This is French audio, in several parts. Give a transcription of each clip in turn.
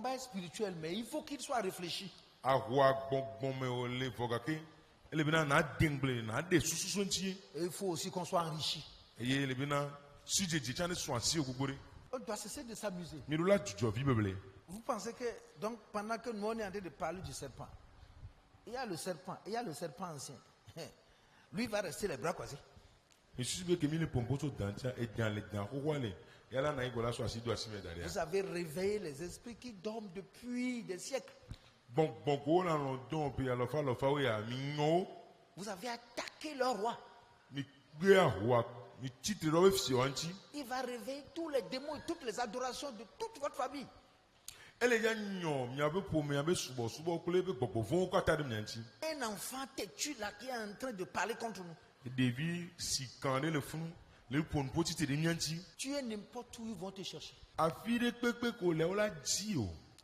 combat est spirituel, mais il faut qu'il soit réfléchi. Il faut aussi qu'on soit enrichi. On doit cesser de s'amuser. Vous pensez que, donc, pendant que nous on est en train de parler du serpent, il y a le serpent ancien. Lui va rester les bras croisés. Vous avez réveillé les esprits qui dorment depuis des siècles. Vous avez attaqué leur roi. Il va réveiller tous les démons et toutes les adorations de toute votre famille. Un enfant têtu là qui est en train de parler contre nous. Tu es n'importe où, ils vont te chercher.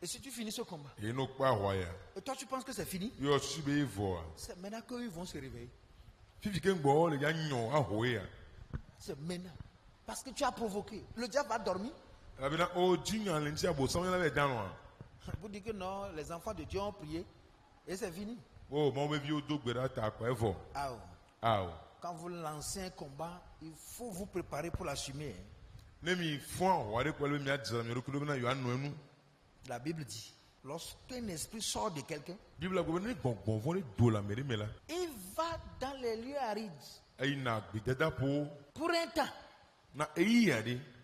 Et si tu finis ce combat, et toi tu penses que c'est fini, c'est maintenant qu'ils vont se réveiller. C'est maintenant. Parce que tu as provoqué. Le diable va dormir. Vous dites que non, les enfants de Dieu ont prié. Et c'est fini. Quand vous lancez un combat, il faut vous préparer pour l'assumer. La Bible dit, lorsqu'un esprit sort de quelqu'un, il va dans les lieux arides pour un temps.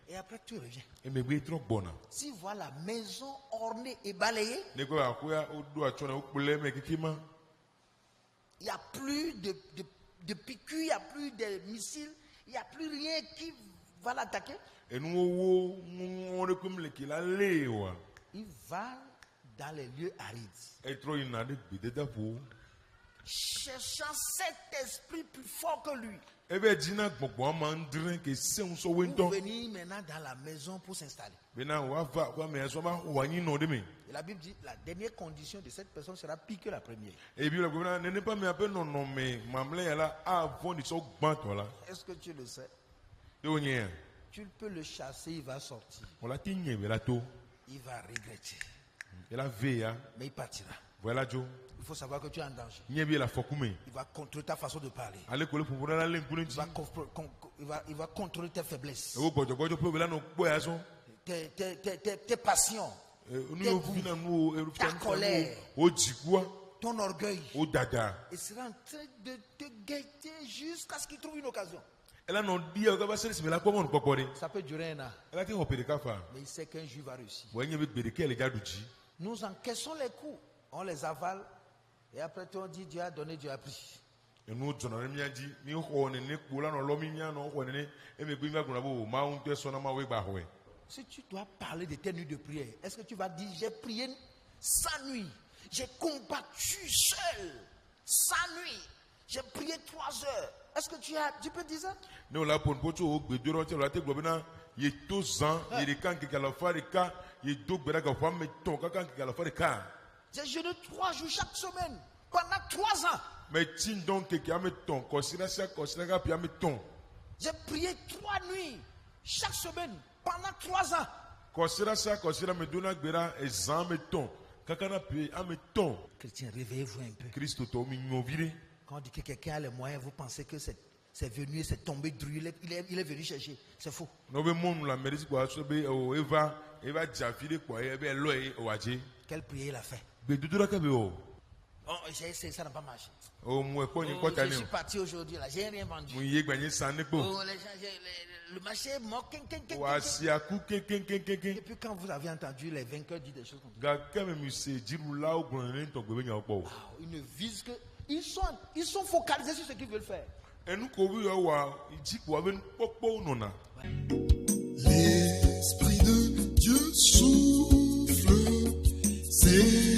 Et après tu reviens. Si voit la maison ornée et balayée, il n'y a plus de piqûres, il n'y a plus de missiles, il n'y a plus rien qui va l'attaquer. Il va dans les lieux arides, cherchant cet esprit plus fort que lui. Vous venez maintenant dans la maison pour s'installer. Et la Bible dit la dernière condition de cette personne sera pire que la première. Est-ce que tu le sais? Tu peux le chasser, il va sortir. Il va regretter. Mais il partira. Il faut savoir que tu es en danger. Il va contrôler ta façon de parler. Il va contrôler tes faiblesses. Tes passions. Ta colère. Ton orgueil. Il sera en train de te guetter jusqu'à ce qu'il trouve une occasion. Ça peut durer un an. Mais il sait qu'un jour va réussir. Nous encaissons les coups. On les avale. Et après on dit Dieu a donné, Dieu a pris. Si tu dois parler de tes nuits de prière, est-ce que tu vas dire j'ai prié sans nuit, j'ai combattu seul, sans nuit, j'ai prié 3 heures. Est-ce que tu peux dire ça? J'ai jeûné 3 jours chaque semaine pendant 3 ans. J'ai prié 3 nuits chaque semaine pendant 3 ans. Chrétiens, réveillez-vous un peu. Quand on dit que quelqu'un a les moyens, vous pensez que c'est venu, c'est tombé de rue, il est venu chercher. C'est faux. Quelle prière il a fait? Oh, j'ai essayé, ça n'a pas marché. Je suis parti aujourd'hui, là, j'ai rien vendu. Oh, le marché est mort. Et puis quand vous avez entendu les vainqueurs dire des choses comme ça, ils ne visent que... Ils sont focalisés sur ce qu'ils veulent faire. L'Esprit de Dieu souffle, c'est